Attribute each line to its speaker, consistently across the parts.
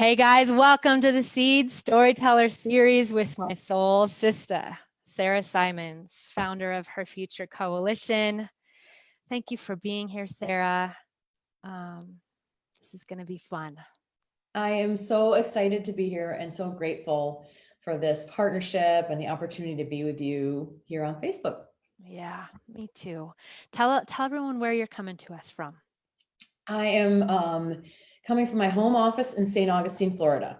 Speaker 1: Hey guys, welcome to the Seeds Storyteller Series with my soul sister, Sarah Symons, founder of Her Future Coalition. Thank you for being here, Sarah. This is going to be fun.
Speaker 2: I am so excited to be here and so grateful for this partnership and the opportunity to be with you here on Facebook.
Speaker 1: Yeah, me too. Tell everyone where you're coming to us from.
Speaker 2: I am coming from my home office in St. Augustine, Florida.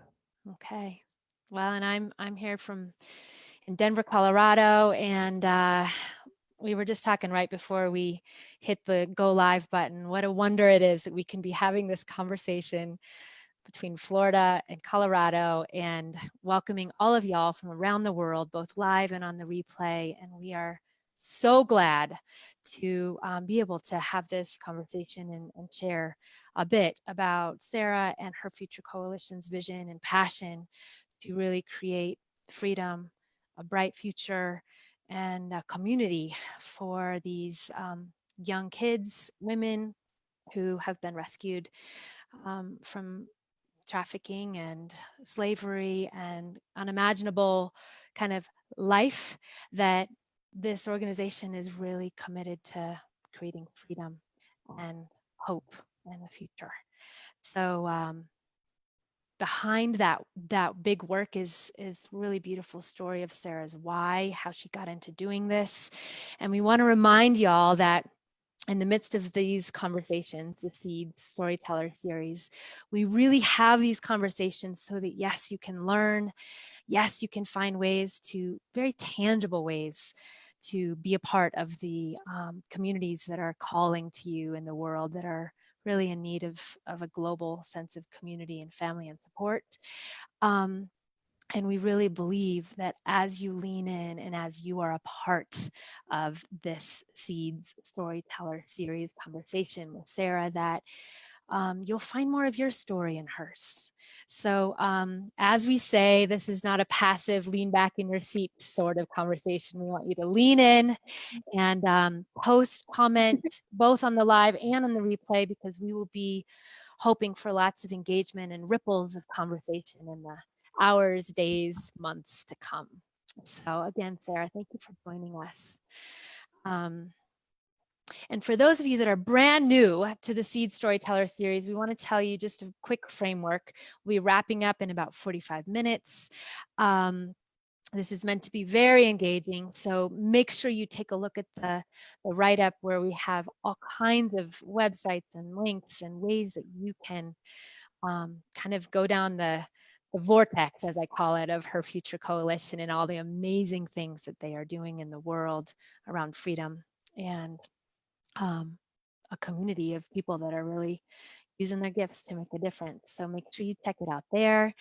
Speaker 1: Okay. Well, and I'm here in Denver, Colorado, and we were just talking right before we hit the go live button. What a wonder it is that we can be having this conversation between Florida and Colorado and welcoming all of y'all from around the world, both live and on the replay. And we are so glad to be able to have this conversation and share a bit about Sarah and Her Future Coalition's vision and passion to really create freedom, a bright future, and a community for these young kids, women who have been rescued from trafficking and slavery and unimaginable kind of life that this organization is really committed to creating freedom and hope and a future. So behind that big work is really beautiful story of Sarah's why, how she got into doing this. And we want to remind y'all that in the midst of these conversations, the Seeds Storyteller Series, we really have these conversations so that, yes, you can learn. Yes, you can find ways to, very tangible ways, to be a part of the communities that are calling to you in the world, that are really in need of a global sense of community and family and support. And we really believe that as you lean in and as you are a part of this Seeds Storyteller Series conversation with Sarah, that you'll find more of your story in hers. So as we say, this is not a passive lean back in your seat sort of conversation. We want you to lean in and post, comment, both on the live and on the replay, because we will be hoping for lots of engagement and ripples of conversation in the hours, days, months to come. So again, Sarah, thank you for joining us. And for those of you that are brand new to the Seed Storyteller Series, we want to tell you just a quick framework. We're wrapping up in about 45 minutes. This is meant to be very engaging, so make sure you take a look at the write-up where we have all kinds of websites and links and ways that you can kind of go down the vortex, as I call it, of Her Future Coalition and all the amazing things that they are doing in the world around freedom and a community of people that are really using their gifts to make a difference. So make sure you check it out there.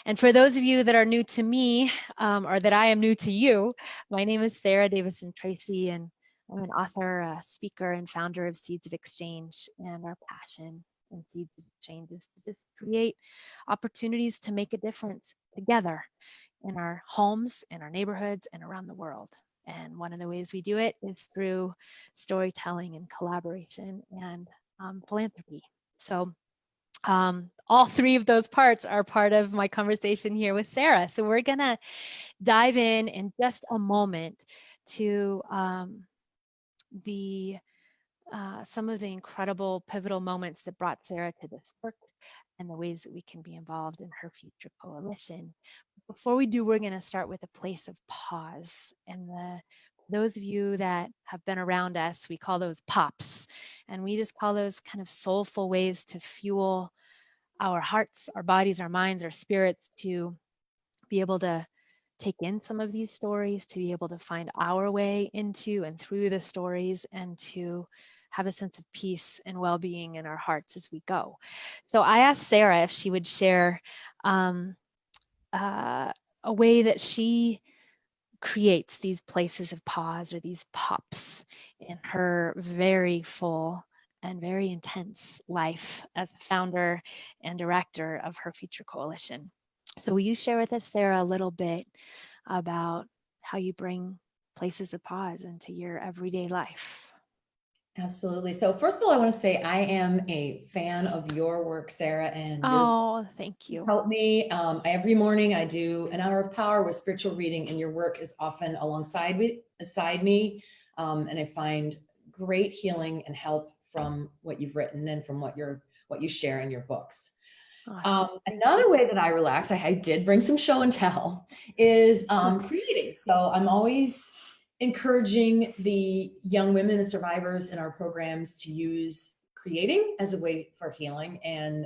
Speaker 1: And for those of you that are new to me, or that I am new to you, my name is Sarah Davison-Tracy, and I'm an author, a speaker, and founder of Seeds of Exchange. And our passion in Seeds of Exchange is to just create opportunities to make a difference together in our homes, in our neighborhoods, and around the world. And one of the ways we do it is through storytelling and collaboration and philanthropy. So all three of those parts are part of my conversation here with Sarah. So we're gonna dive in just a moment to some of the incredible pivotal moments that brought Sarah to this work and the ways that we can be involved in Her Future Coalition. Before we do, we're going to start with a place of pause. And those of you that have been around us, we call those pops. And we just call those kind of soulful ways to fuel our hearts, our bodies, our minds, our spirits, to be able to take in some of these stories, to be able to find our way into and through the stories, and to have a sense of peace and well-being in our hearts as we go. So I asked Sarah if she would share a way that she creates these places of pause or these pops in her very full and very intense life as a founder and director of Her Future Coalition. So will you share with us, Sarah, a little bit about how you bring places of pause into your everyday life?
Speaker 2: Absolutely. So first of all, I want to say I am a fan of your work, Sarah, and your
Speaker 1: Oh, thank
Speaker 2: has
Speaker 1: you.
Speaker 2: helped me. Every morning I do an hour of power with spiritual reading, and your work is often alongside me, beside me. And I find great healing and help from what you've written and from what you share in your books.
Speaker 1: Awesome. Thank you.
Speaker 2: Another way that I relax, I did bring some show and tell, is creating. So I'm always encouraging the young women and survivors in our programs to use creating as a way for healing, and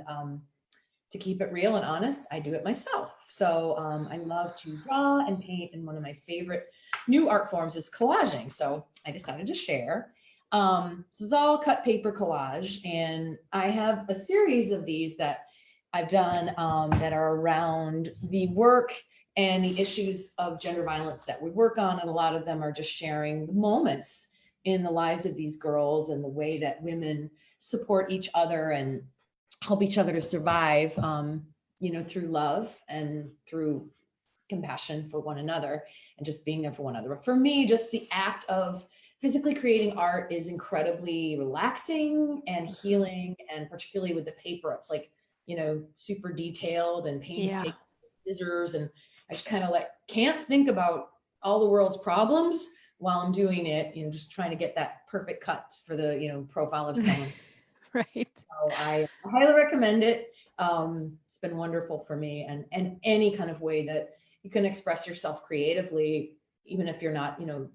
Speaker 2: to keep it real and honest, I do it myself. So I love to draw and paint, and one of my favorite new art forms is collaging. So I decided to share. This is all cut paper collage, and I have a series of these that I've done that are around the work and the issues of gender violence that we work on, and a lot of them are just sharing the moments in the lives of these girls and the way that women support each other and help each other to survive, through love and through compassion for one another and just being there for one another. But for me, just the act of physically creating art is incredibly relaxing and healing. And particularly with the paper, it's like, super detailed and
Speaker 1: Yeah.
Speaker 2: painstaking scissors. And I just kind of can't think about all the world's problems while I'm doing it, just trying to get that perfect cut for the, profile of someone.
Speaker 1: Right.
Speaker 2: So I highly recommend it. It's been wonderful for me, and any kind of way that you can express yourself creatively, even if you're not, the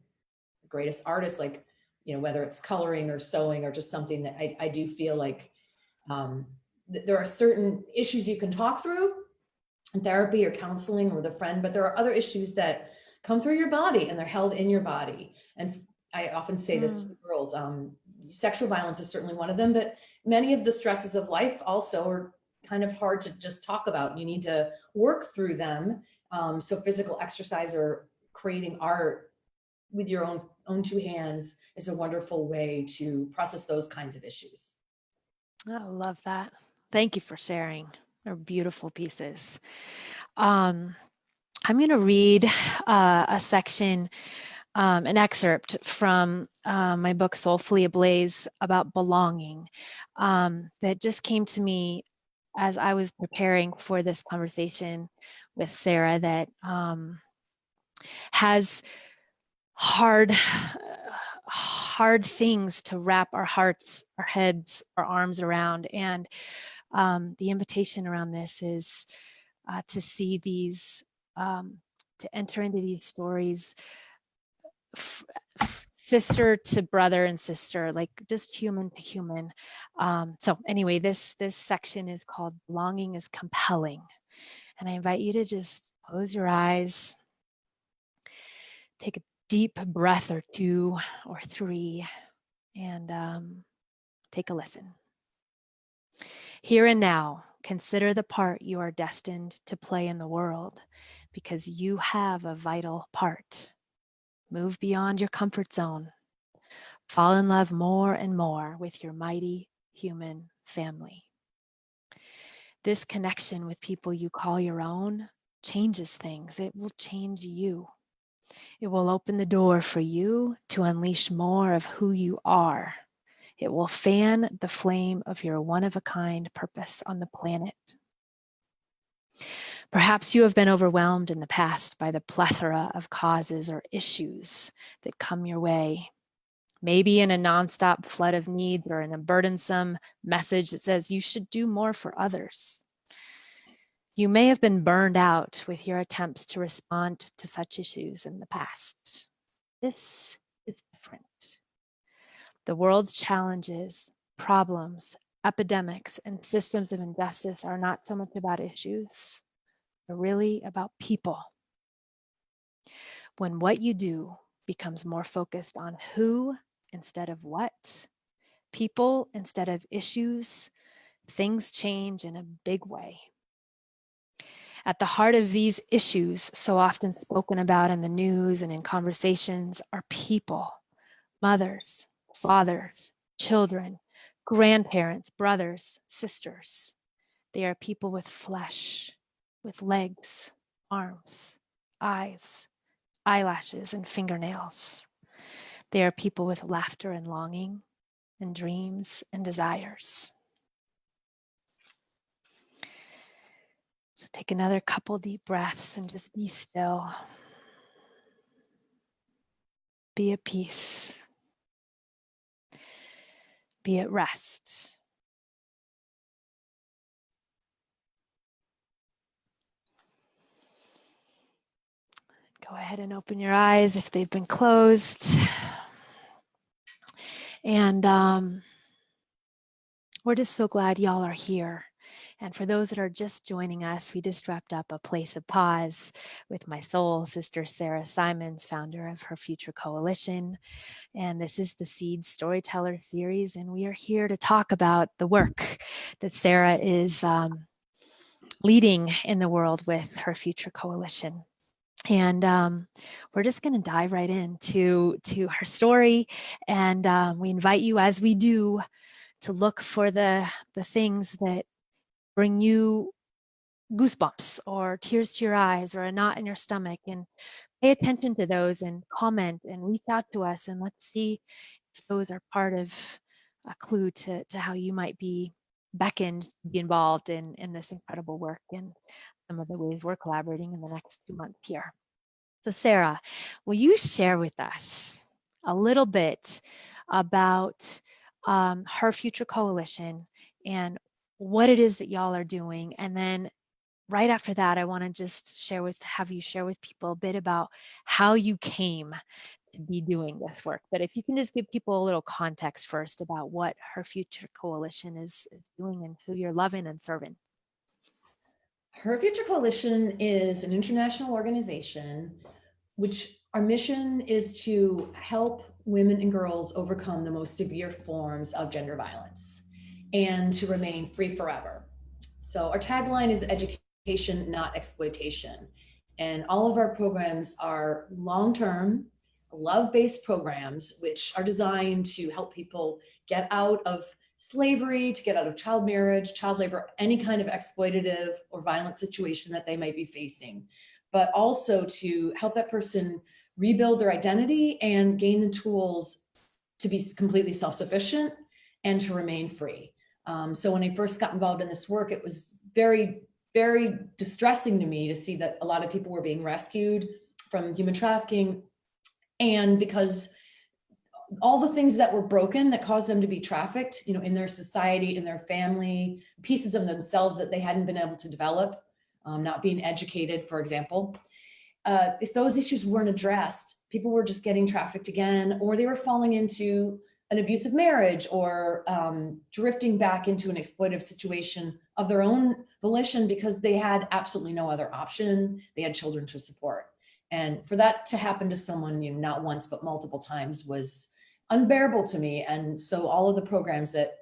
Speaker 2: greatest artist, like, whether it's coloring or sewing or just something that I do feel like there are certain issues you can talk through in therapy or counseling with a friend, but there are other issues that come through your body and they're held in your body. And I often say this to the girls, sexual violence is certainly one of them, but many of the stresses of life also are kind of hard to just talk about. You need to work through them. So physical exercise or creating art with your own two hands is a wonderful way to process those kinds of issues.
Speaker 1: I love that. Thank you for sharing. They're beautiful pieces. I'm going to read a section, an excerpt from my book, Soulfully Ablaze, about belonging, that just came to me as I was preparing for this conversation with Sarah, that has hard things to wrap our hearts, our heads, our arms around. And the invitation around this is to see these, to enter into these stories, sister to brother and sister, like just human to human. So anyway, this section is called Belonging is Compelling. And I invite you to just close your eyes, take a deep breath or two or three, and take a listen. Here and now, consider the part you are destined to play in the world, because you have a vital part. Move beyond your comfort zone. Fall in love more and more with your mighty human family. This connection with people you call your own changes things. It will change you. It will open the door for you to unleash more of who you are. It will fan the flame of your one-of-a-kind purpose on the planet. Perhaps you have been overwhelmed in the past by the plethora of causes or issues that come your way. Maybe in a nonstop flood of needs or in a burdensome message that says you should do more for others. You may have been burned out with your attempts to respond to such issues in the past. This is different. The world's challenges, problems, epidemics, and systems of injustice are not so much about issues, but really about people. When what you do becomes more focused on who instead of what, people instead of issues, things change in a big way. At the heart of these issues, so often spoken about in the news and in conversations, are people, mothers, fathers, children, grandparents, brothers, sisters. They are people with flesh, with legs, arms, eyes, eyelashes, and fingernails. They are people with laughter and longing, and dreams and desires. So take another couple deep breaths and just be still. Be at peace. Be at rest. Go ahead and open your eyes if they've been closed. And we're just so glad y'all are here. And for those that are just joining us, we just wrapped up a Place of Pause with my soul sister, Sarah Symons, founder of Her Future Coalition. And this is the Seeds Storyteller Series. And we are here to talk about the work that Sarah is leading in the world with Her Future Coalition. And we're just going to dive right into her story. And we invite you, as we do, to look for the things that bring you goosebumps or tears to your eyes or a knot in your stomach, and pay attention to those and comment and reach out to us, and let's see if those are part of a clue to how you might be beckoned to be involved in this incredible work and some of the ways we're collaborating in the next 2 months here. So Sarah, will you share with us a little bit about Her Future Coalition and what it is that y'all are doing? And then right after that, I want to just have you share with people a bit about how you came to be doing this work. But if you can just give people a little context first about what Her Future Coalition is doing and who you're loving and serving.
Speaker 2: Her Future Coalition is an international organization which our mission is to help women and girls overcome the most severe forms of gender violence and to remain free forever. So our tagline is education, not exploitation. And all of our programs are long-term, love-based programs, which are designed to help people get out of slavery, to get out of child marriage, child labor, any kind of exploitative or violent situation that they might be facing, but also to help that person rebuild their identity and gain the tools to be completely self-sufficient and to remain free. So when I first got involved in this work, it was very, very distressing to me to see that a lot of people were being rescued from human trafficking. And because all the things that were broken that caused them to be trafficked, in their society, in their family, pieces of themselves that they hadn't been able to develop, not being educated, for example. If those issues weren't addressed, people were just getting trafficked again, or they were falling into an abusive marriage or drifting back into an exploitive situation of their own volition because they had absolutely no other option. They had children to support. And for that to happen to someone, not once, but multiple times was unbearable to me. And so all of the programs that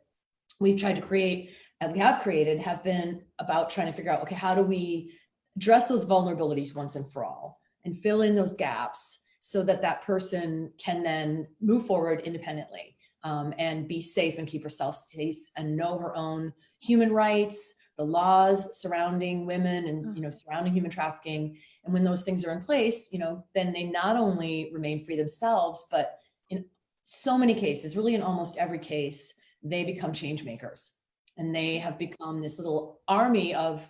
Speaker 2: we've tried to create and we have created have been about trying to figure out, okay, how do we address those vulnerabilities once and for all and fill in those gaps so that that person can then move forward independently and be safe and keep herself safe and know her own human rights, the laws surrounding women and surrounding human trafficking. And when those things are in place, then they not only remain free themselves, but in so many cases, really in almost every case, they become change makers. And they have become this little army of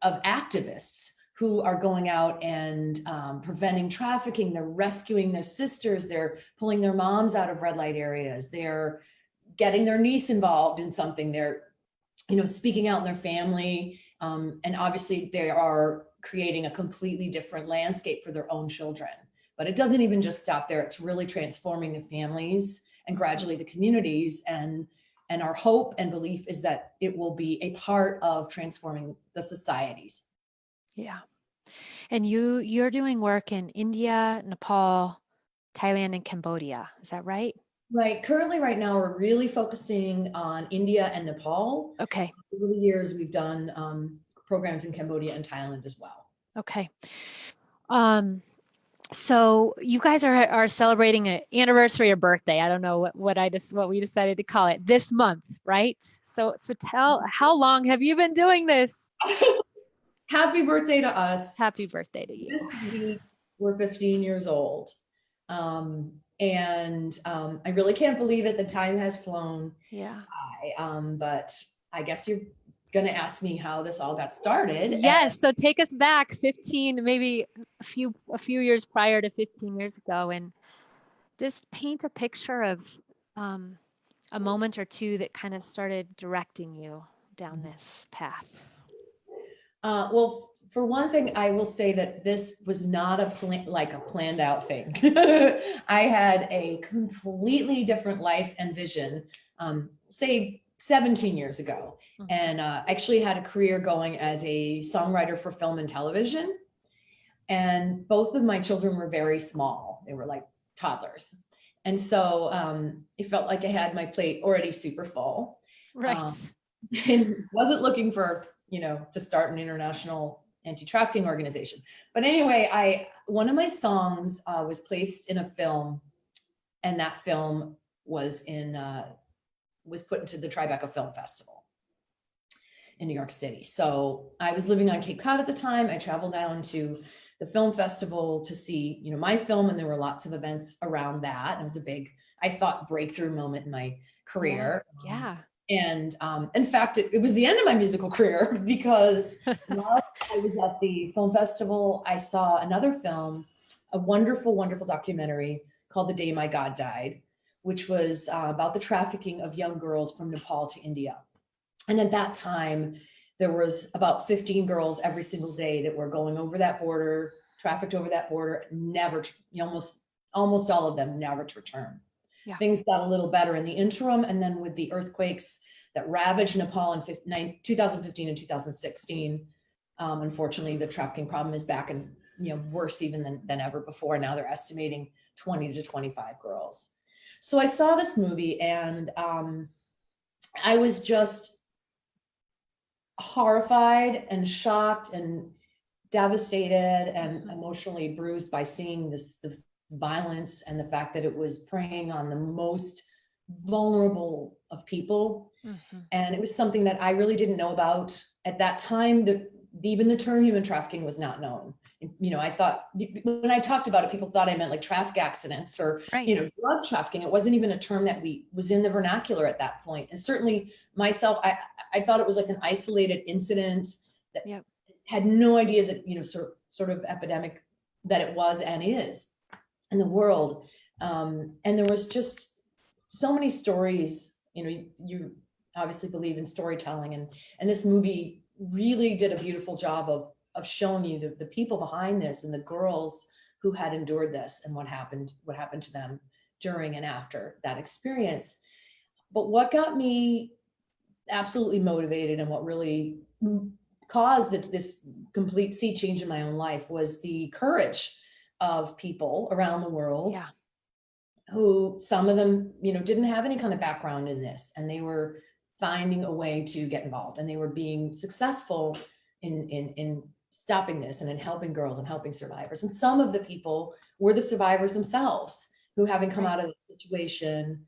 Speaker 2: activists who are going out and preventing trafficking. They're rescuing their sisters. They're pulling their moms out of red light areas. They're getting their niece involved in something. They're, speaking out in their family. And obviously they are creating a completely different landscape for their own children. But it doesn't even just stop there. It's really transforming the families and gradually the communities. And our hope and belief is that it will be a part of transforming the societies.
Speaker 1: Yeah. And you're doing work in India, Nepal, Thailand, and Cambodia. Is that right?
Speaker 2: Right. Currently, right now, we're really focusing on India and Nepal.
Speaker 1: Okay.
Speaker 2: Over the years, we've done programs in Cambodia and Thailand as well.
Speaker 1: Okay. So you guys are celebrating an anniversary or birthday. I don't know what we decided to call it this month, right? So tell, how long have you been doing this?
Speaker 2: Happy birthday to us.
Speaker 1: Happy birthday to you.
Speaker 2: This week, we're 15 years old. And I really can't believe it. The time has flown
Speaker 1: Yeah.
Speaker 2: by. But I guess you're going to ask me how this all got started.
Speaker 1: Yes. So take us back 15, maybe a few years prior to 15 years ago, and just paint a picture of um, a moment or two that kind of started directing you down this path.
Speaker 2: Well, for one thing, I will say that this was not a planned out thing. I had a completely different life and vision, say 17 years ago, and actually had a career going as a songwriter for film and television. And both of my children were very small; they were like toddlers, and so it felt like I had my plate already super full.
Speaker 1: Right.
Speaker 2: And wasn't looking for, to start an international anti-trafficking organization. But anyway, one of my songs was placed in a film, and that film was put into the Tribeca Film Festival in New York City. So I was living on Cape Cod at the time. I traveled down to the film festival to see, my film, and there were lots of events around that. It was a big, I thought, breakthrough moment in my career.
Speaker 1: Yeah.
Speaker 2: And in fact, it was the end of my musical career, because whilst I was at the film festival, I saw another film, a wonderful, wonderful documentary called The Day My God Died, which was about the trafficking of young girls from Nepal to India. And at that time, there was about 15 girls every single day that were going over that border, trafficked over that border, never, almost all of them never to return.
Speaker 1: Yeah.
Speaker 2: Things got a little better in the interim. And then with the earthquakes that ravaged Nepal in 2015 and 2016, unfortunately, the trafficking problem is back and, worse even than ever before. Now they're estimating 20 to 25 girls. So I saw this movie, and I was just horrified and shocked and devastated and emotionally bruised by seeing this violence, and the fact that it was preying on the most vulnerable of people. And it was something that I really didn't know about at that time. Even the term human trafficking was not known. I thought, when I talked about it, people thought I meant like traffic accidents or,
Speaker 1: Right.
Speaker 2: drug trafficking. It wasn't even a term that was in the vernacular at that point. And certainly myself, I thought it was like an isolated incident that had no idea that, sort of epidemic that it was and is in the world. And there was just so many stories. You obviously believe in storytelling, and this movie really did a beautiful job of showing you the people behind this, and the girls who had endured this, and what happened to them during and after that experience. But what got me absolutely motivated, and what really caused this complete sea change in my own life, was the courage of people around the world, who, some of them, didn't have any kind of background in this, and they were finding a way to get involved, and they were being successful in stopping this, and in helping girls and helping survivors. And some of the people were the survivors themselves, who, having come out of the situation,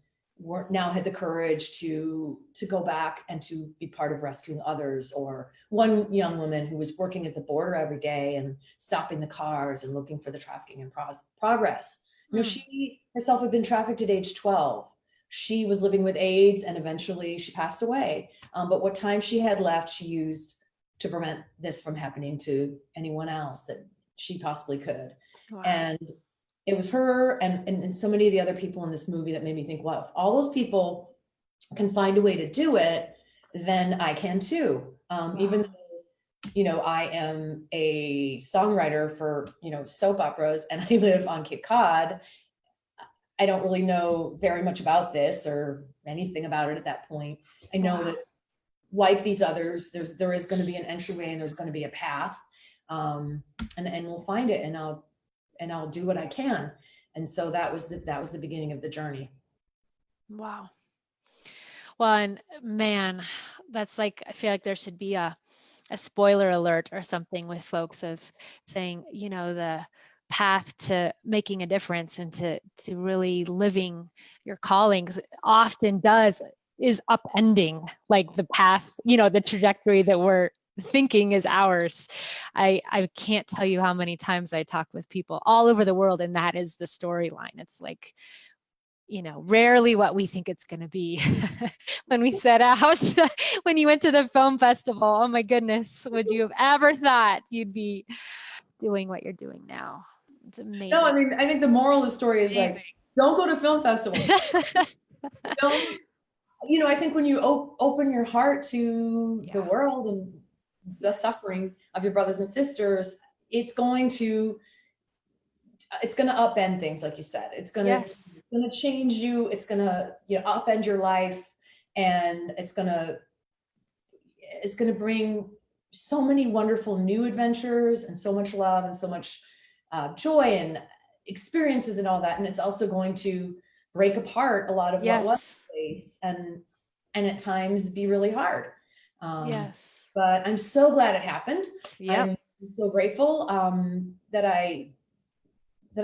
Speaker 2: now had the courage to go back and to be part of rescuing others. Or one young woman who was working at the border every day and stopping the cars and looking for the trafficking in progress. She herself had been trafficked at age 12. She was living with AIDS, and eventually she passed away. But what time she had left, she used to prevent this from happening to anyone else that she possibly could. Wow. And it was her and so many of the other people in this movie that made me think, well, if all those people can find a way to do it, then I can too. Wow. Even though, I am a songwriter for, soap operas, and I live on Cape Cod, I don't really know very much about this or anything about it at that point. I know that, like these others, there is going to be an entryway, and there's going to be a path, and we'll find it, and I'll do what I can. And so that was the beginning of the journey.
Speaker 1: Wow. Well, and man, that's like, I feel like there should be a spoiler alert or something with folks of saying, the path to making a difference and to really living your callings often is upending, like the path, the trajectory that we're thinking is ours. I can't tell you how many times I talk with people all over the world, and that is the storyline. It's like, rarely what we think it's going to be when we set out. When you went to the film festival, oh my goodness, would you have ever thought you'd be doing what you're doing now? It's amazing.
Speaker 2: No, I mean, I think the moral of the story is like, don't go to film festivals. Don't, I think when you open your heart to the world and the suffering of your brothers and sisters, it's going to upend things, like you said. It's going to change you. It's going to upend your life, and it's going to bring so many wonderful new adventures and so much love and so much joy and experiences and all that. And it's also going to break apart a lot of what was place, and at times be really hard. But I'm so glad it happened. I'm so grateful that I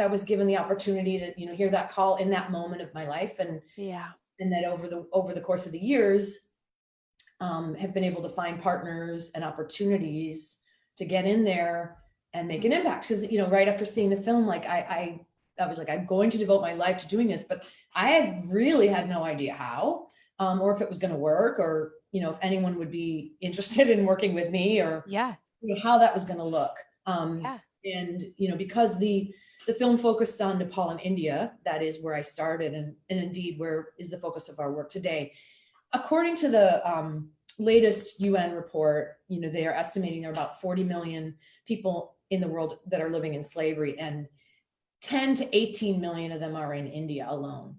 Speaker 2: was given the opportunity to hear that call in that moment of my life, and that over the course of the years have been able to find partners and opportunities to get in there and make an impact. Because right after seeing the film, like I was like, I'm going to devote my life to doing this, but I really had no idea how, or if it was going to work, or if anyone would be interested in working with me, or how that was going to look. And because the film focused on Nepal and India, that is where I started, and indeed where is the focus of our work today. According to the latest UN report, they are estimating there are about 40 million people in the world that are living in slavery, and 10 to 18 million of them are in India alone.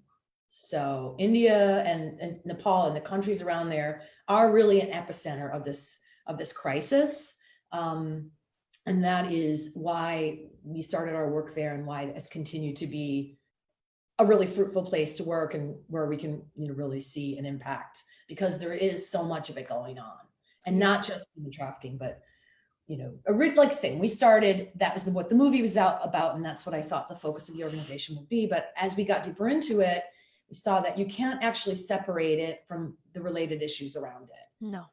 Speaker 2: So India and Nepal and the countries around there are really an epicenter of this crisis. And that is why we started our work there, and why it has continued to be a really fruitful place to work, and where we can really see an impact, because there is so much of it going on, and not just human trafficking, but like I say, when we started, that was what the movie was about, and that's what I thought the focus of the organization would be. But as we got deeper into it, we saw that you can't actually separate it from the related issues around it.
Speaker 1: No.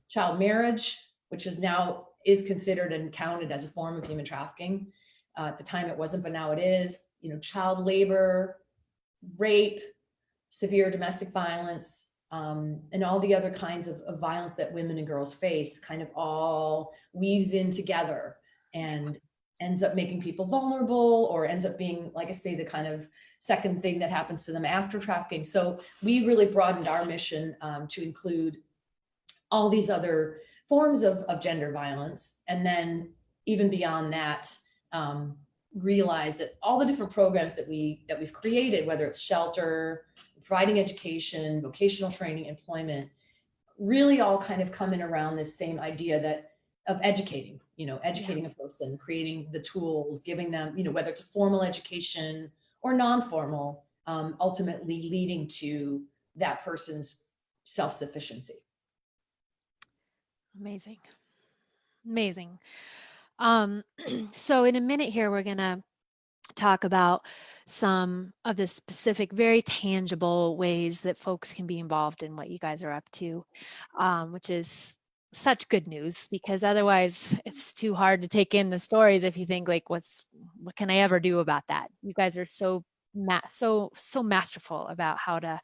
Speaker 2: Child marriage, which is considered and counted as a form of human trafficking. At the time it wasn't, but now it is. Child labor, rape, severe domestic violence, and all the other kinds of violence that women and girls face, kind of all weaves in together and ends up making people vulnerable, or ends up being, like I say, the kind of second thing that happens to them after trafficking. So we really broadened our mission to include all these other forms of gender violence. And then even beyond that, realize that all the different programs that we've created, whether it's shelter, providing education, vocational training, employment, really all kind of come in around this same idea of educating a person, creating the tools, giving them, whether it's a formal education or non-formal, ultimately leading to that person's self-sufficiency.
Speaker 1: Amazing. So in a minute here, we're going to talk about some of the specific, very tangible ways that folks can be involved in what you guys are up to, which is such good news, because otherwise it's too hard to take in the stories if you think like, what can I ever do about that? You guys are so masterful about how to,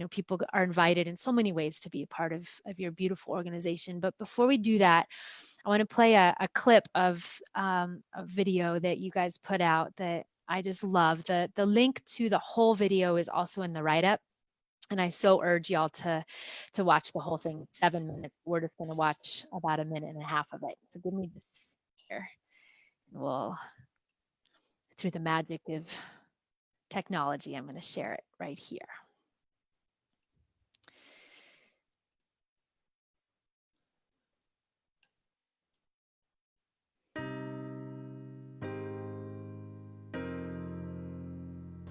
Speaker 1: people are invited in so many ways to be a part of your beautiful organization. But before we do that, I want to play a clip of a video that you guys put out that I just love. The link to the whole video is also in the write-up, and I so urge y'all to watch the whole thing. 7 minutes. We're just going to watch about 1.5 minutes of it. So give me this here. Well, through the magic of technology, I'm going to share it right here.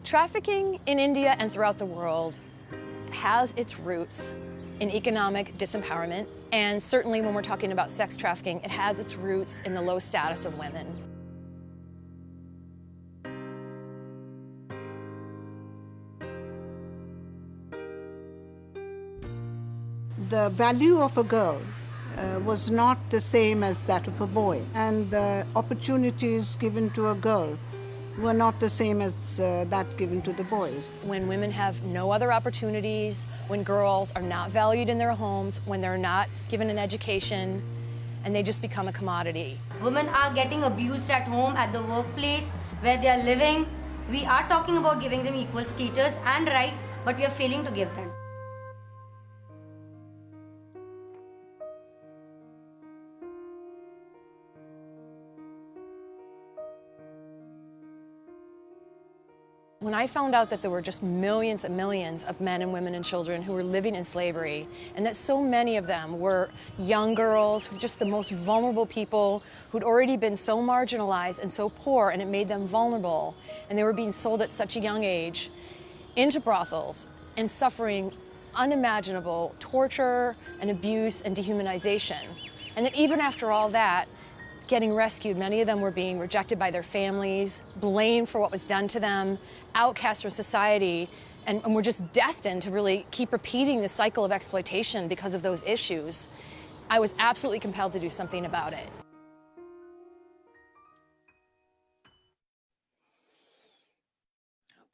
Speaker 3: Trafficking in India and throughout the world has its roots in economic disempowerment, and certainly when we're talking about sex trafficking, it has its roots in the low status of women.
Speaker 4: The value of a girl was not the same as that of a boy. And the opportunities given to a girl were not the same as that given to the boys.
Speaker 3: When women have no other opportunities, when girls are not valued in their homes, when they're not given an education, and they just become a commodity.
Speaker 5: Women are getting abused at home, at the workplace, where they are living. We are talking about giving them equal status and right, but we are failing to give them.
Speaker 3: When I found out that there were just millions and millions of men and women and children who were living in slavery, and that so many of them were young girls, just the most vulnerable people who'd already been so marginalized and so poor, and it made them vulnerable, and they were being sold at such a young age into brothels and suffering unimaginable torture and abuse and dehumanization. And that even after all that, getting rescued, many of them were being rejected by their families, blamed for what was done to them, outcast from society, and were just destined to really keep repeating the cycle of exploitation because of those issues. I was absolutely compelled to do something about it.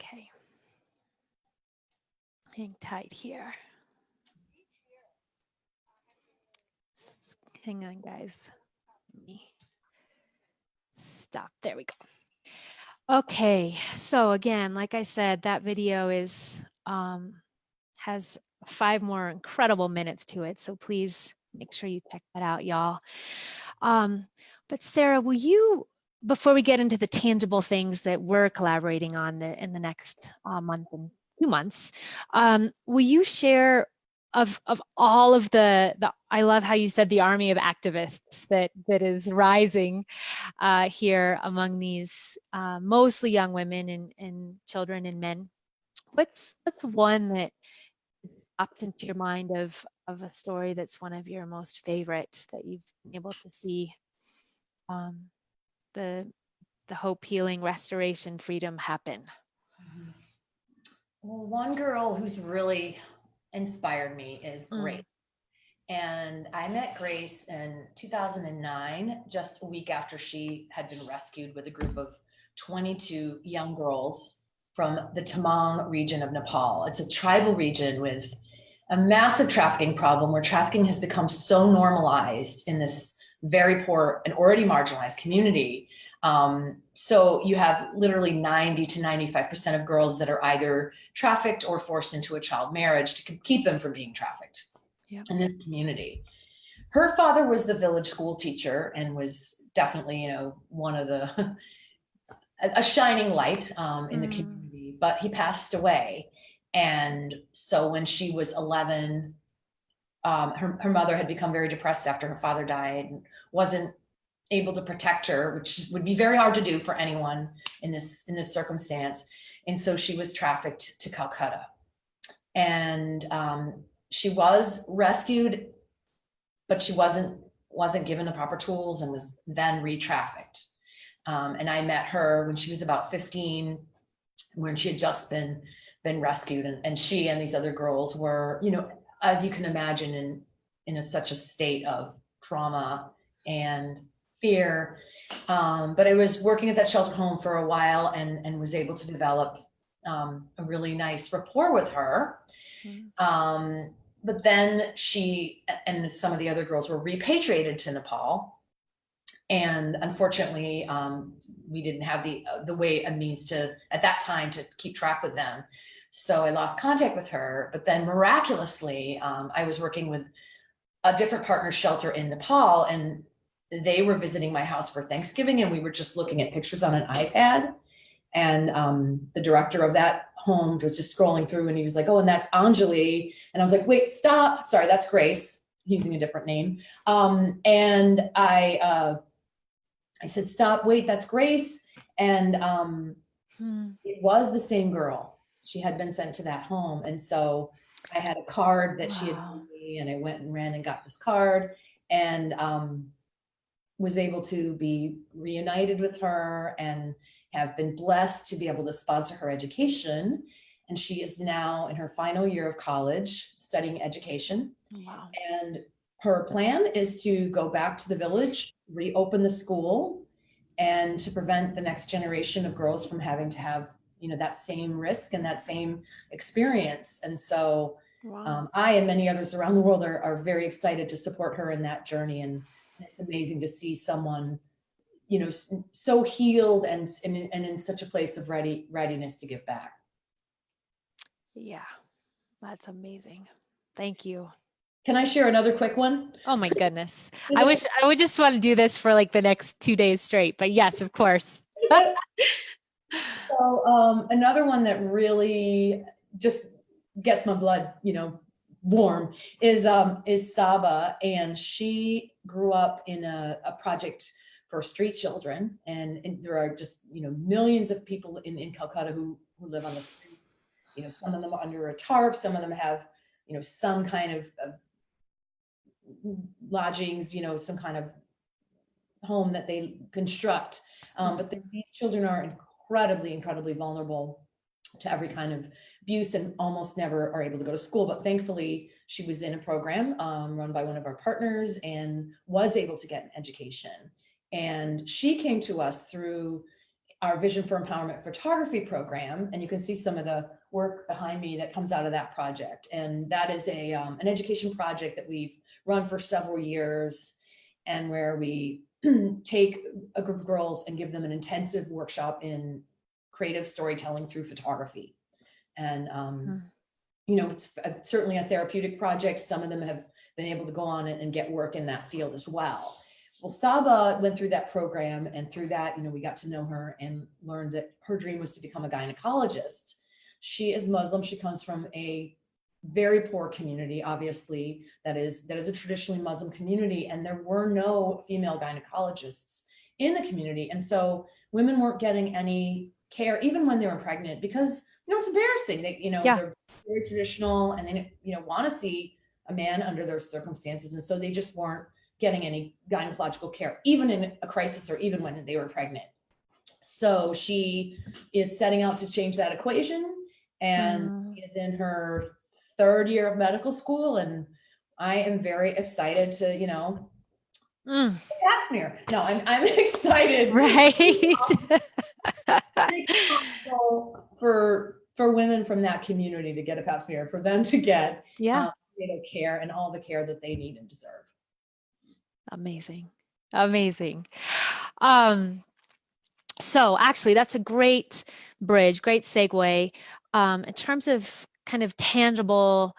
Speaker 1: Okay. Hang tight here. Hang on, guys. Let me stop. There we go. Okay, so again, like I said, that video is has 5 more incredible minutes to it. So please make sure you check that out, y'all. But Sarah, will you, before we get into the tangible things that we're collaborating on in the next month and 2 months, will you share of all of the I love how you said the army of activists that is rising here among these mostly young women and children and men. What's one that pops into your mind of a story that's one of your most favorite that you've been able to see the hope, healing, restoration, freedom happen?
Speaker 2: Well, one girl who's really inspired me is Grace. And I met Grace in 2009, just a week after she had been rescued with a group of 22 young girls from the Tamang region of Nepal. It's a tribal region with a massive trafficking problem where trafficking has become so normalized in this very poor and already marginalized community. So you have literally 90 to 95% of girls that are either trafficked or forced into a child marriage to keep them from being trafficked. Yep. In this community. Her father was the village school teacher and was definitely, you know, one of the, a shining light in the community, but he passed away. And so when she was 11, her mother had become very depressed after her father died and wasn't able to protect her, which would be very hard to do for anyone in this circumstance. And so she was trafficked to Calcutta. And she was rescued, but she wasn't given the proper tools and was then re-trafficked. And I met her when she was about 15, when she had just been rescued, and she and these other girls were, you know, as you can imagine, in such a state of trauma and fear. But I was working at that shelter home for a while and was able to develop a really nice rapport with her. But then she and some of the other girls were repatriated to Nepal. And unfortunately, we didn't have the way and means to, at that time, to keep track with them. So I lost contact with her. But then miraculously, I was working with a different partner shelter in Nepal, and they were visiting my house for Thanksgiving, and we were just looking at pictures on an iPad. And the director of that home was just scrolling through, and he was like, "Oh, and that's Anjali." And I was like, "Wait, stop. Sorry, that's Grace," using a different name. And I said, "Stop, wait, that's Grace." And it was the same girl. She had been sent to that home. And so I had a card that she had given me, and I went and ran and got this card, and was able to be reunited with her and have been blessed to be able to sponsor her education. And she is now in her final year of college studying education. Wow. And her plan is to go back to the village, reopen the school, and to prevent the next generation of girls from having to have, that same risk and that same experience. And so I and many others around the world are very excited to support her in that journey. And it's amazing to see someone, so healed and in such a place of readiness to give back.
Speaker 1: Yeah, that's amazing. Thank you.
Speaker 2: Can I share another quick one?
Speaker 1: Oh my goodness. I wish I would just want to do this for like the next 2 days straight, but yes, of course.
Speaker 2: So another one that really just gets my blood, warm is Saba, and she grew up in a project for street children, and there are just millions of people in Calcutta who live on the streets. Some of them are under a tarp, some of them have some kind of lodgings, some kind of home that they construct, but these children are incredibly vulnerable to every kind of abuse and almost never are able to go to school. But thankfully, she was in a program run by one of our partners and was able to get an education. And she came to us through our Vision for Empowerment photography program. And you can see some of the work behind me that comes out of that project. And that is an education project that we've run for several years, and where we take a group of girls and give them an intensive workshop in creative storytelling through photography. And, it's certainly a therapeutic project. Some of them have been able to go on and get work in that field as well. Well, Saba went through that program, and through that, we got to know her and learned that her dream was to become a gynecologist. She is Muslim. She comes from a very poor community, obviously, that is a traditionally Muslim community, and there were no female gynecologists in the community. And so women weren't getting any care, even when they were pregnant, because, it's embarrassing. They, they're very traditional, and they, want to see a man under those circumstances. And so they just weren't getting any gynecological care, even in a crisis or even when they were pregnant. So she is setting out to change that equation, and is in her 3rd year of medical school. And I am very excited to, pap smear. No, I'm excited.
Speaker 1: Right.
Speaker 2: for women from that community to get a pap smear, for them to get care and all the care that they need and deserve.
Speaker 1: Amazing. So actually, that's a great bridge, great segue. In terms of kind of tangible,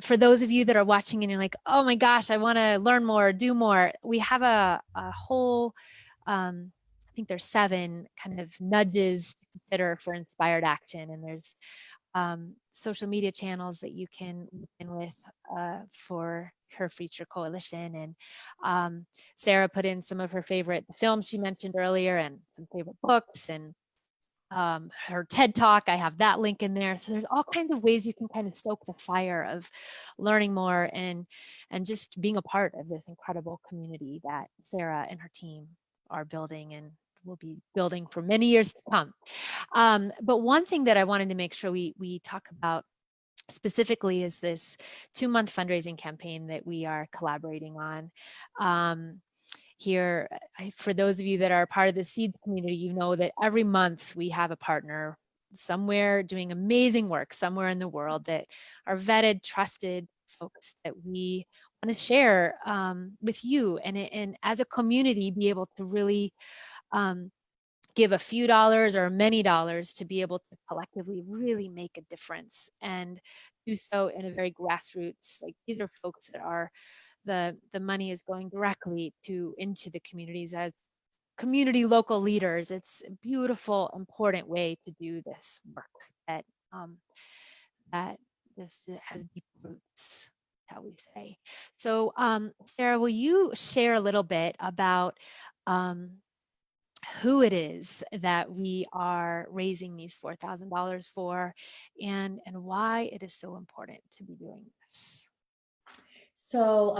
Speaker 1: for those of you that are watching and you're like, oh my gosh, I want to learn more, do more. We have a whole, I think there's 7 kind of nudges to consider for inspired action. And there's social media channels that you can begin with for her Future Coalition. And Sarah put in some of her favorite films she mentioned earlier, and some favorite books, and her TED Talk. I have that link in there. So there's all kinds of ways you can kind of stoke the fire of learning more and just being a part of this incredible community that Sarah and her team are building and will be building for many years to come. But one thing that I wanted to make sure we talk about specifically is this 2-month fundraising campaign that we are collaborating on. Here, for those of you that are part of the Seeds community, you know that every month we have a partner somewhere doing amazing work somewhere in the world that are vetted, trusted folks that we want to share with you, and as a community be able to really give a few dollars or many dollars to be able to collectively really make a difference, and do so in a very grassroots. Like, these are folks that are the money is going directly into the communities as community local leaders. It's a beautiful, important way to do this work that this has deep roots, shall we say. So Sarah, will you share a little bit about who it is that we are raising these $4,000 for, and why it is so important to be doing this?
Speaker 2: So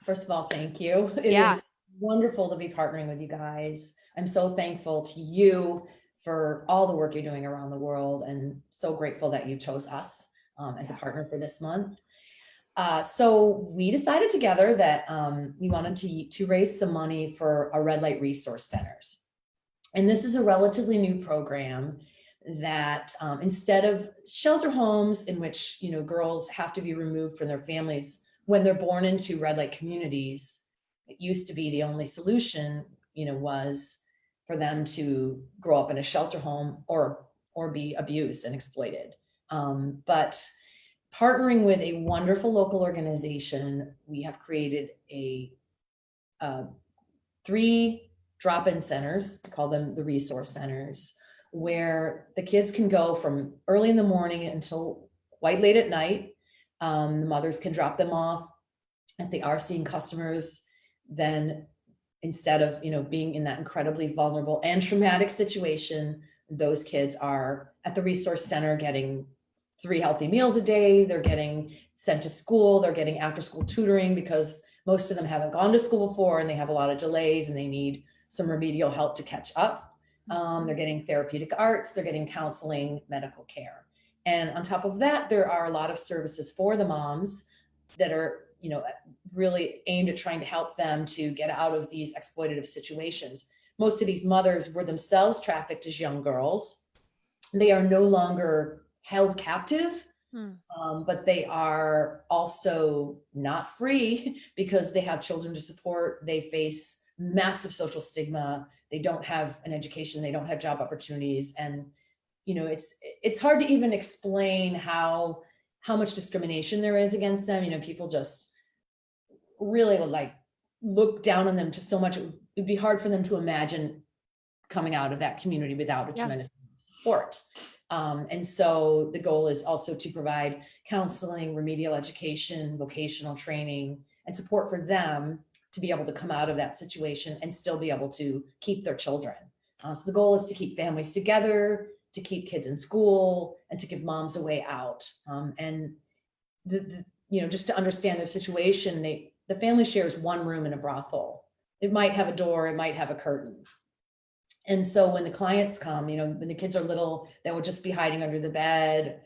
Speaker 2: first of all, thank you. It is wonderful to be partnering with you guys. I'm so thankful to you for all the work you're doing around the world, and so grateful that you chose us as a partner for this month. So we decided together that we wanted to raise some money for our red light resource centers. And this is a relatively new program that instead of shelter homes in which, girls have to be removed from their families when they're born into red light communities, it used to be the only solution, was for them to grow up in a shelter home or be abused and exploited. But partnering with a wonderful local organization, we have created a 3 drop-in centers, we call them the resource centers, where the kids can go from early in the morning until quite late at night. The mothers can drop them off. If they are seeing customers, then instead of, being in that incredibly vulnerable and traumatic situation, those kids are at the resource center getting 3 healthy meals a day. They're getting sent to school. They're getting after school tutoring because most of them haven't gone to school before and they have a lot of delays and they need some remedial help to catch up. They're getting therapeutic arts. They're getting counseling, medical care. And on top of that, there are a lot of services for the moms that are, really aimed at trying to help them to get out of these exploitative situations. Most of these mothers were themselves trafficked as young girls. They are no longer held captive, but they are also not free because they have children to support. They face massive social stigma. They don't have an education. They don't have job opportunities. And, it's hard to even explain how much discrimination there is against them. People just really would look down on them just so much. It'd be hard for them to imagine coming out of that community without a tremendous support. And so the goal is also to provide counseling, remedial education, vocational training, and support for them to be able to come out of that situation and still be able to keep their children. So the goal is to keep families together, to keep kids in school, and to give moms a way out. And just to understand their situation, the family shares one room in a brothel. It might have a door, it might have a curtain. And so when the clients come, when the kids are little, they would just be hiding under the bed.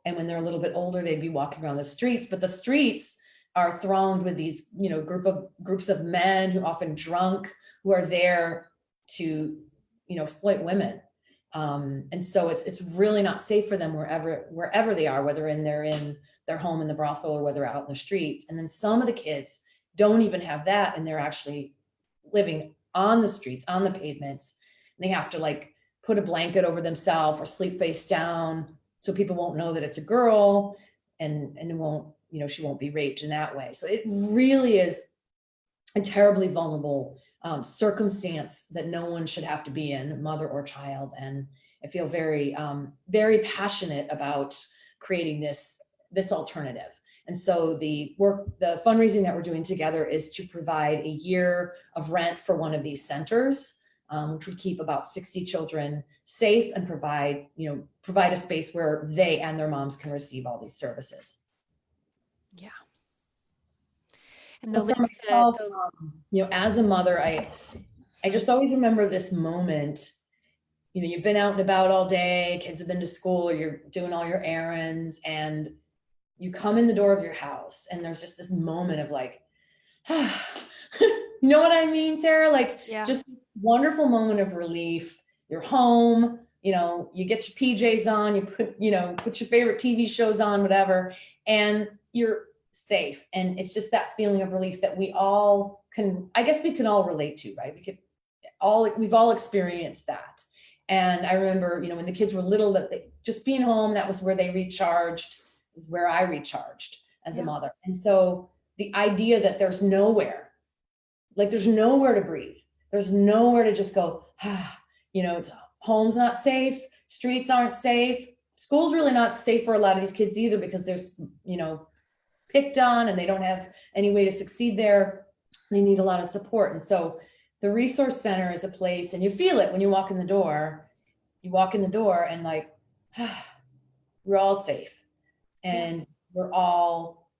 Speaker 2: And when they're a little bit older, they'd be walking around the streets. But the streets are thronged with these, groups of men who often drunk, who are there to, exploit women. And so it's really not safe for them wherever they are, whether they're in their home in the brothel or whether out in the streets. And then some of the kids don't even have that, and they're actually living on the streets, on the pavements. And they have to put a blanket over themselves or sleep face down so people won't know that it's a girl, and it won't, she won't be raped in that way. So it really is a terribly vulnerable circumstance that no one should have to be in, mother or child. And I feel very, very passionate about creating this alternative. And so the fundraising that we're doing together is to provide a year of rent for one of these centers, which would keep about 60 children safe and provide a space where they and their moms can receive all these services.
Speaker 1: Yeah. And
Speaker 2: So for myself, as a mother, I just always remember this moment. You've been out and about all day, kids have been to school, or you're doing all your errands, and you come in the door of your house and there's just this moment of you know what I mean, Sarah? Just wonderful moment of relief. You're home, you get your PJs on, you put your favorite TV shows on, whatever, and you're safe. And it's just that feeling of relief that we all can relate to, right? We've all experienced that. And I remember, when the kids were little, that just being home, that was where they recharged, was where I recharged as a mother. And so the idea that there's nowhere to breathe. There's nowhere to just go, it's home's not safe. Streets aren't safe. School's really not safe for a lot of these kids either, because there's, picked on and they don't have any way to succeed there. They need a lot of support. And so the resource center is a place, and you feel it when you walk in the door. You walk in the door and we're all safe. And we're all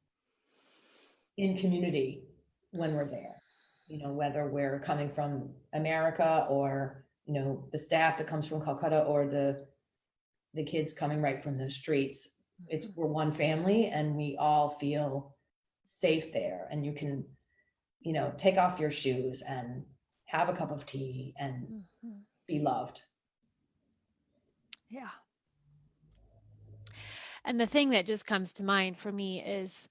Speaker 2: in community when we're there, whether we're coming from America or, the staff that comes from Calcutta or the kids coming right from the streets. we're one family, and we all feel safe there. And you can, take off your shoes and have a cup of tea and be loved.
Speaker 1: Yeah. And the thing that just comes to mind for me is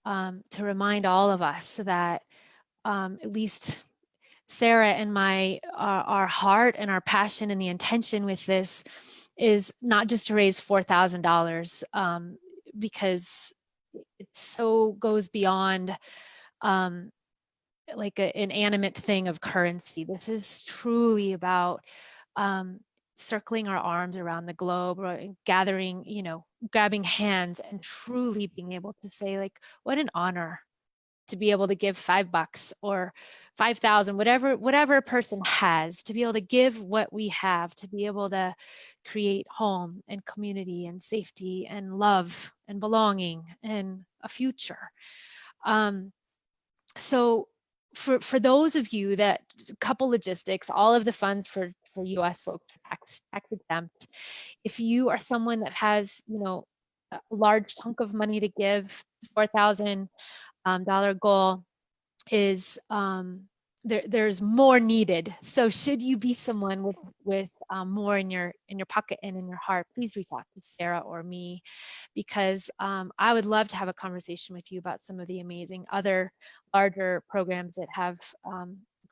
Speaker 1: to remind all of us that at least Sarah and our heart and our passion and the intention with this is not just to raise $4,000, because it so goes beyond like an animate thing of currency. This is truly about circling our arms around the globe, or gathering, grabbing hands and truly being able to say, like, what an honor to be able to give $5 or 5,000, whatever a person has, to be able to give what we have, to be able to create home and community and safety and love and belonging and a future. So for those of you that, couple logistics, all of the funds for US folks are tax exempt. If you are someone that has, a large chunk of money to give, $4,000 goal is there's more needed. So should you be someone with more in your pocket and in your heart, please reach out to Sarah or me, because I would love to have a conversation with you about some of the amazing other larger programs that have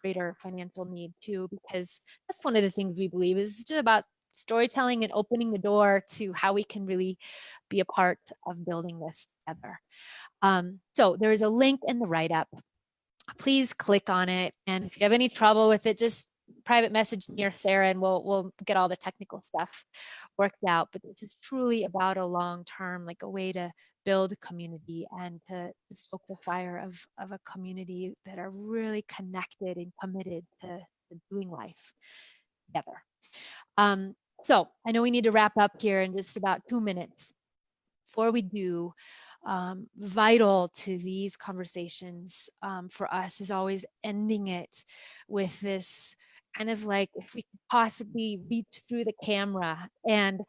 Speaker 1: greater financial need too, because that's one of the things we believe is just about storytelling and opening the door to how we can really be a part of building this together. So there is a link in the write-up. Please click on it. And if you have any trouble with it, just private message me or Sarah, and we'll get all the technical stuff worked out. But this is truly about a long-term, like a way to build community and to stoke the fire of a community that are really connected and committed to doing life together. So I know we need to wrap up here in just about 2 minutes. Before we do, vital to these conversations for us is always ending it with this kind of like, if we could possibly reach through the camera and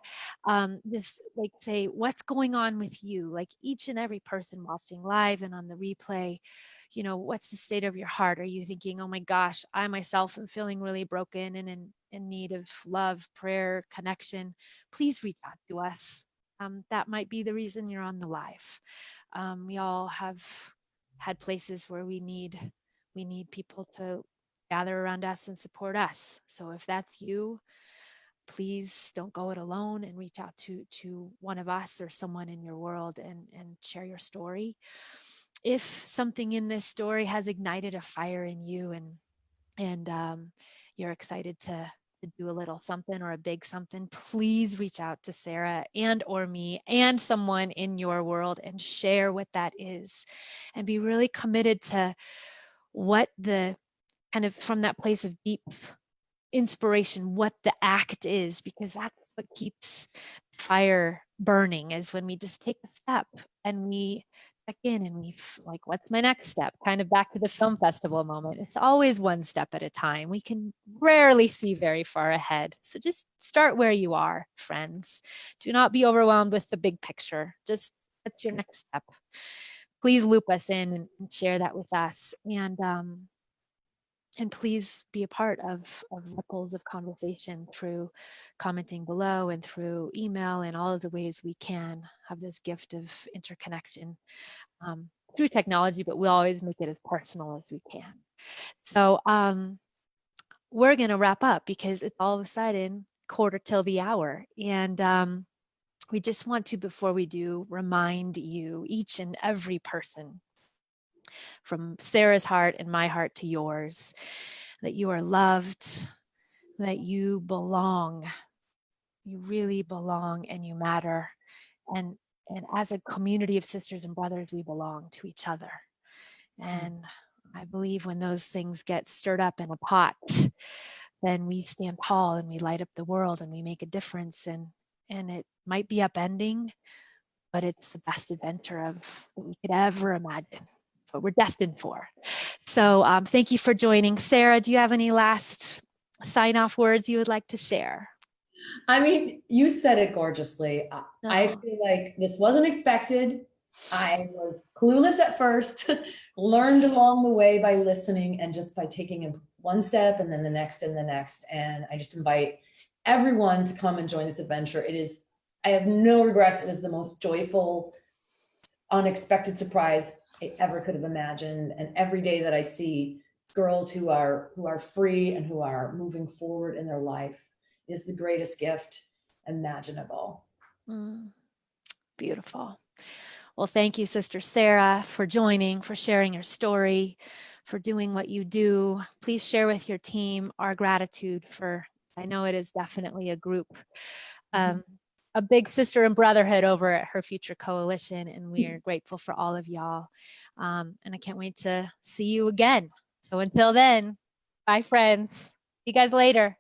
Speaker 1: just like say, what's going on with you? Like each and every person watching live and on the replay, what's the state of your heart? Are you thinking, oh my gosh, I myself am feeling really broken and in need of love, prayer, connection? Please reach out to us. That might be the reason you're on the live. We all have had places where we need people to gather around us and support us. So if that's you, please don't go it alone and reach out to one of us or someone in your world and share your story. If something in this story has ignited a fire in you and you're excited to do a little something or a big something, please reach out to Sarah and or me and someone in your world and share what that is, and be really committed to what the kind of, from that place of deep inspiration, what the act is, because that's what keeps fire burning, is when we just take a step and we check in and we like, what's my next step? Kind of back to the film festival moment. It's always one step at a time. We can rarely see very far ahead. So just start where you are, friends. Do not be overwhelmed with the big picture. Just that's your next step. Please loop us in and share that with us. And please be a part of ripples of conversation through commenting below and through email and all of the ways we can have this gift of interconnection through technology, but we'll always make it as personal as we can. So we're going to wrap up because it's all of a sudden 1:45. And we just want to, before we do, remind you, each and every person, from Sarah's heart and my heart to yours, that you are loved, that you belong, you really belong, and you matter. And as a community of sisters and brothers, we belong to each other. And I believe when those things get stirred up in a pot, then we stand tall and we light up the world and we make a difference. And it might be upending, but it's the best adventure of what we could ever imagine, what we're destined for. So thank you for joining. Sarah, do you have any last sign-off words you would like to share?
Speaker 2: I mean, you said it gorgeously. I
Speaker 1: Oh.
Speaker 2: feel like this wasn't expected. I was clueless at first, learned along the way by listening and just by taking one step and then the next and the next. And I just invite everyone to come and join this adventure. I have no regrets. It is the most joyful, unexpected surprise I ever could have imagined. And every day that I see girls who are free and who are moving forward in their life is the greatest gift imaginable.
Speaker 1: Beautiful. Well, thank you, Sister Sarah, for joining, for sharing your story, for doing what you do. Please share with your team our gratitude for, I know it is definitely a group, a big sister and brotherhood over at Her Future Coalition, and we are grateful for all of y'all. And I can't wait to see you again. So until then, bye, friends. See you guys later.